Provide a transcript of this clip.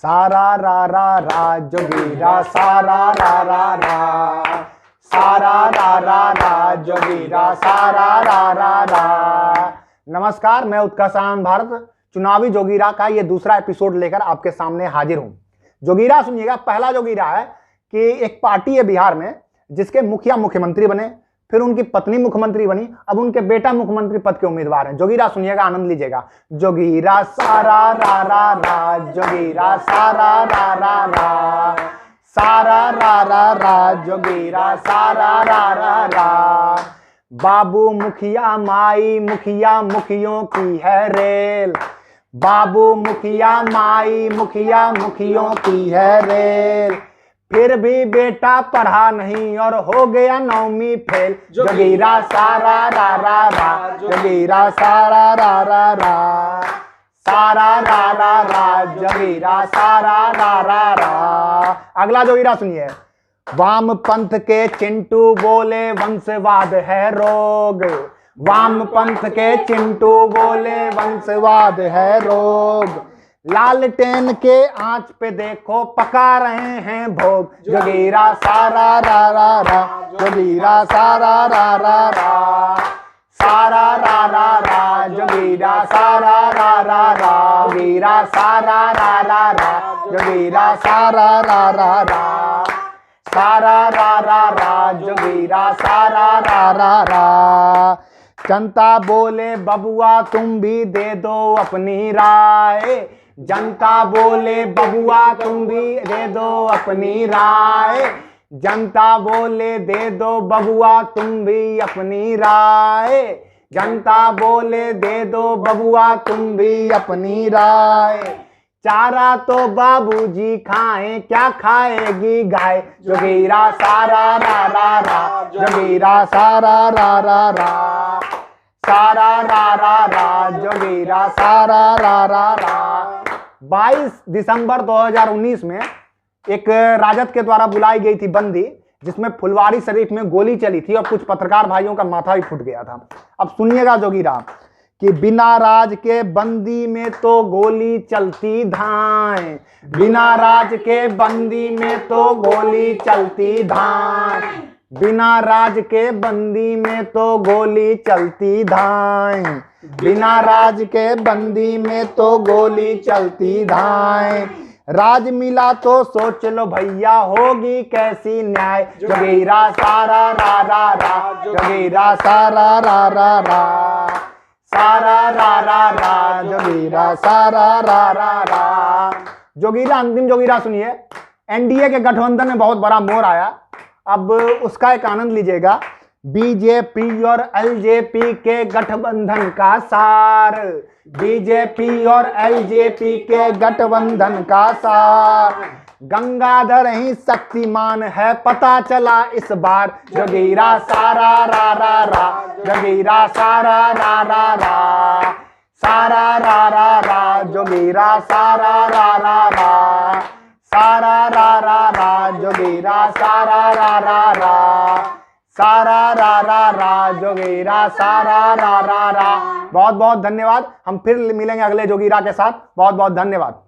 सारा रा जोगीरा सारा रा सारा रा जोगीरा सारा रा। नमस्कार, मैं उत्कर्ष आनंद भारत चुनावी जोगीरा का ये दूसरा एपिसोड लेकर आपके सामने हाजिर हूं। जोगीरा सुनिएगा। पहला जोगीरा है कि एक पार्टी है बिहार में जिसके मुखिया मुख्यमंत्री बने, फिर उनकी पत्नी मुख्यमंत्री बनी, अब उनके बेटा मुख्यमंत्री पद के उम्मीदवार हैं। जोगीरा सुनिएगा, आनंद लीजिएगा। जोगीरा सारा रा जोगीरा सारा रा सारा रा जोगीरा सारा रा। बाबू मुखिया माई मुखिया मुखियों की है रेल, बाबू मुखिया माई मुखिया मुखियों की है रेल। फिर भी बेटा पढ़ा नहीं और हो गया 9वीं फेल। जोगीरा सारा रा जोगीरा सारा रा सारा रा जोगीरा सारा रा। अगला जोगीरा सुनिए। वाम पंथ के चिंटू बोले वंशवाद है रोग, वाम पंथ के चिंटू बोले वंशवाद है रोग। लालटेन के आंच पे देखो पका रहे हैं भोग। जोगीरा सारा रा जोगीरा सारा रा सारा रा जोगीरा सारा रा जोगीरा सारा रा जोगीरा सारा रा सारा रा जोगीरा सारा रा। जनता बोले बबुआ तुम भी दे दो अपनी राय, जनता बोले बबुआ तुम भी दे दो अपनी राय, जनता बोले दे दो बबुआ तुम भी अपनी राय, जनता बोले दे दो बबुआ तुम भी अपनी राय। चारा तो बाबूजी खाएं क्या खाएगी गाय। जोगीरा सारा रा जोगीरा सारा रा सारा रा जोगीरा सारा रा। 22 दिसंबर 2019 में एक राजद के द्वारा बुलाई गई थी बंदी, जिसमें फुलवारी शरीफ में गोली चली थी और कुछ पत्रकार भाइयों का माथा भी फूट गया था। अब सुनिएगा जोगीरा कि बिना राज के बंदी में तो गोली चलती धाए, बिना राज के बंदी में तो गोली चलती धाए, बिना राज के बंदी में तो गोली चलती धाए, बिना राज के बंदी में तो गोली चलती धाए। राज मिला तो सोच लो भैया होगी कैसी न्याय। जोगीरा सारा रा जोगीरा सारा रा सारा रा जोगीरा सारा रा। जोगीरा अंतिम जोगीरा सुनिए। एनडीए के गठबंधन में बहुत बड़ा मोड़ आया, अब उसका एक आनंद लीजिएगा। बीजेपी और एलजेपी के गठबंधन का सार, बीजेपी और एलजेपी के गठबंधन का सार। गंगाधर ही शक्तिमान है पता चला इस बार। जोगीरा सारा रा जोगीरा सारा रा सारा रा जोगीरा सारा रा सारा रा जोगीरा सारा रा सारा रा जोगीरा सारा रा। बहुत बहुत धन्यवाद। हम फिर मिलेंगे अगले जोगीरा के साथ। बहुत बहुत धन्यवाद।